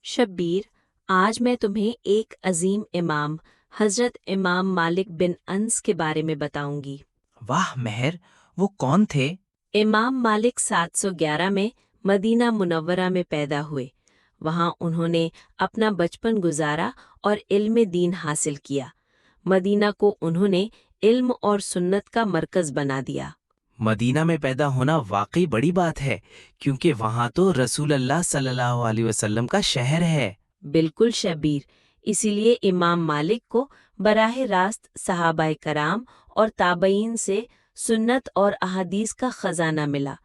शब्बीर, आज मैं तुम्हें एक अजीम इमाम हजरत इमाम मालिक बिन अनस के बारे में बताऊंगी। वाह मेहर, वो कौन थे? इमाम मालिक 711 में मदीना मुनव्वरा में पैदा हुए। वहाँ उन्होंने अपना बचपन गुजारा और इल्म दीन हासिल किया। मदीना को उन्होंने इल्म और सुन्नत का मरकज बना दिया। मदीना में पैदा होना वाकई बड़ी बात है, क्योंकि वहाँ तो रसूल अल्लाह सल्लल्लाहु अलैहि वसल्लम का शहर है। बिल्कुल शबीर, इसीलिए इमाम मालिक को बराह रास्त सहाबाए कराम और ताबईन से सुन्नत और अहादीस का खजाना मिला।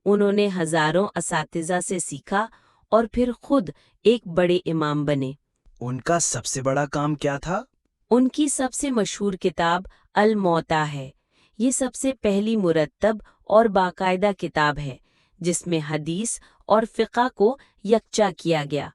उन्होंने हजारों असातिज़ा से सीखा और फिर खुद एक बड़े इमाम बने। उनका सबसे बड़ा काम क्या था? उनकी सबसे मशहूर किताब अल मौता है। ये सबसे पहली मुरत्तब और बाकायदा किताब है जिसमें हदीस और फ़िक़्ह को यकजा किया गया।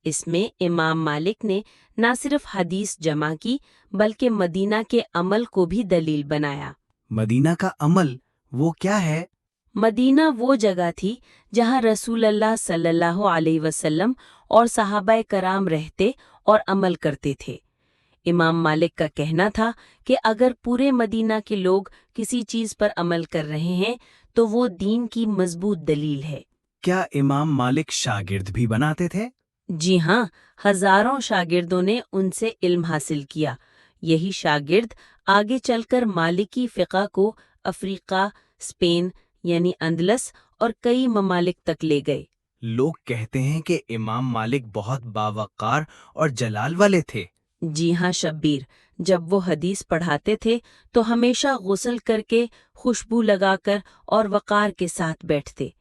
इसमें इमाम मालिक ने न सिर्फ हदीस जमा की बल्कि मदीना के अमल को भी दलील बनाया। मदीना का अमल वो क्या है? मदीना वो जगह थी जहाँ रसूल अल्लाह सल्लल्लाहु अलैहि वसल्लम और सहाबाए कराम रहते और अमल करते थे। इमाम मालिक का कहना था कि अगर पूरे मदीना के लोग किसी चीज़ पर अमल कर रहे हैं तो वो दीन की मजबूत दलील है। क्या इमाम मालिक शागिर्द भी बनाते थे? जी हाँ, हजारों शागिर्दों ने उनसे इल्म हासिल किया। यही शागिर्द आगे चलकर मालिकी फ़िक़्ह को अफ्रीका, स्पेन यानी अंदलस और कई ममालिक तक ले गए। लोग कहते हैं कि इमाम मालिक बहुत बावकार और जलाल वाले थे। जी हाँ शब्बीर, जब वो हदीस पढ़ाते थे तो हमेशा गुस्ल करके, खुशबू लगाकर और वक़ार के साथ बैठते।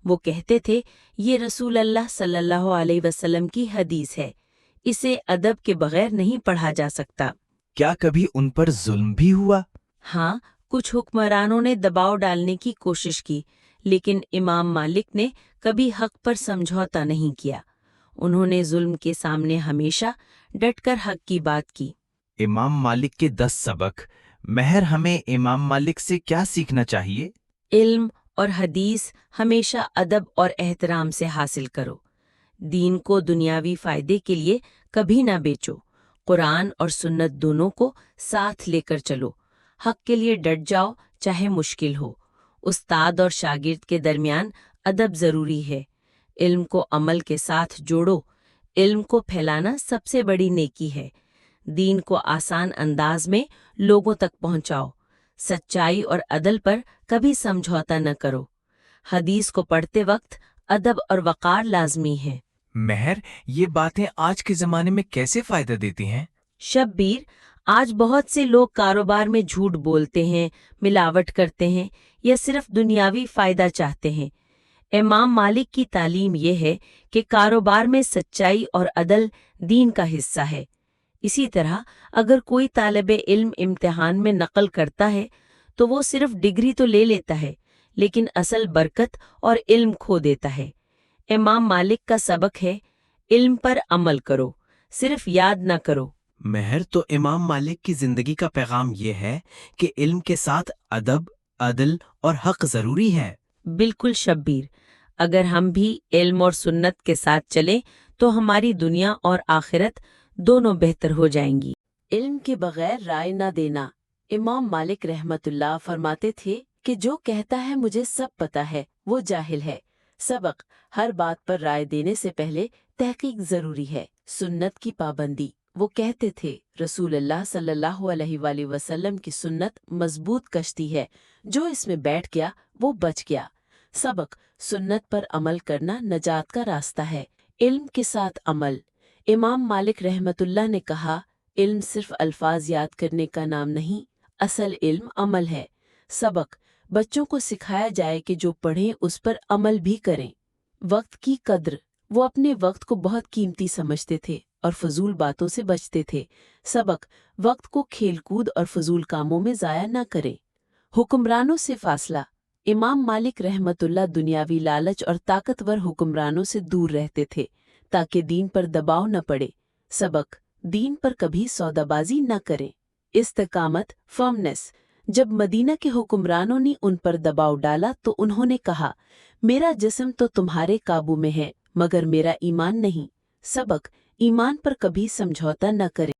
वो कहते थे, ये रसूल अल्लाह सल्लल्लाहु अलैहि वसल्लम की हदीस है, इसे अदब के बगैर नहीं पढ़ा जा सकता। क्या कभी उन पर जुल्म भी हुआ? हाँ, कुछ हुक्मरानों ने दबाव डालने की कोशिश की, लेकिन इमाम मालिक ने कभी हक पर समझौता नहीं किया। उन्होंने जुल्म के सामने हमेशा डटकर हक की बात की। इमाम मालिक के 10 सबक। मेहर, हमें इमाम मालिक से क्या सीखना चाहिए? इल्म और हदीस हमेशा अदब और एहतराम से हासिल करो। दीन को दुनियावी फायदे के लिए कभी ना बेचो। कुरान और सुन्नत दोनों को साथ लेकर चलो। हक के लिए डट जाओ, चाहे मुश्किल हो। उस्ताद और शागिर्द के दरमियान अदब जरूरी है। इल्म को अमल के साथ जोड़ो। इल्म को फैलाना सबसे बड़ी नेकी है। दीन को आसान अंदाज में लोगों तक पहुंचाओ। सच्चाई और अदल पर कभी समझौता न करो। हदीस को पढ़ते वक्त अदब और वक़ार लाजमी है। मेहर, ये बातें आज के जमाने में कैसे फायदा देती हैं? शब्बीर, आज बहुत से लोग कारोबार में झूठ बोलते हैं, मिलावट करते हैं या सिर्फ दुनियावी फायदा चाहते हैं। इमाम मालिक की तालीम यह है कि कारोबार में सच्चाई और अदल दीन का हिस्सा है। इसी तरह अगर कोई तालिब इल्म इम्तिहान में नकल करता है तो वो सिर्फ डिग्री तो ले लेता है, लेकिन असल बरकत और इल्म खो देता है। इमाम मालिक का सबक है, इल्म पर अमल करो, सिर्फ याद ना करो। मेहर, तो इमाम मालिक की जिंदगी का पैगाम ये है कि इल्म के साथ अदब, अदल और हक जरूरी है। बिल्कुल शब्बीर, अगर हम भी इल्म और सुन्नत के साथ चलें तो हमारी दुनिया और आखिरत दोनों बेहतर हो जाएंगी। इल्म के बगैर राय न देना। इमाम मालिक रहमतुल्लाह फरमाते थे कि जो कहता है मुझे सब पता है वो जाहिल है। सबक, हर बात पर राय देने से पहले तहकीक जरूरी है। सुन्नत की पाबंदी। वो कहते थे, रसूल अल्लाह सल्लल्लाहु अलैहि वसल्लम की सुन्नत मजबूत कश्ती है, जो इसमें बैठ गया वो बच गया। सबक, सुन्नत पर अमल करना नजात का रास्ता है। इल्म के साथ अमल। इमाम मालिक रहमतुल्लाह ने कहा, इल्म सिर्फ अल्फाज याद करने का नाम नहीं, असल इल्म अमल है। सबक, बच्चों को सिखाया जाए कि जो पढ़ें उस पर अमल भी करें। वक्त की कद्र। वो अपने वक्त को बहुत कीमती समझते थे और फजूल बातों से बचते थे। सबक, वक्त को खेलकूद और फजूल कामों में ज़ाया न करें। हुक्मरानों से फासला। इमाम मालिक रहमतुल्लाह दुनियावी लालच और ताकतवर हुक्मरानों से दूर रहते थे ताकि दीन पर दबाव न पड़े। सबक, दीन पर कभी सौदाबाजी न करें। इस्तिकामत, फर्मनेस। जब मदीना के हुक्मरानों ने उन पर दबाव डाला तो उन्होंने कहा, मेरा जिस्म तो तुम्हारे काबू में है मगर मेरा ईमान नहीं। सबक ईमान पर कभी समझौता न करें।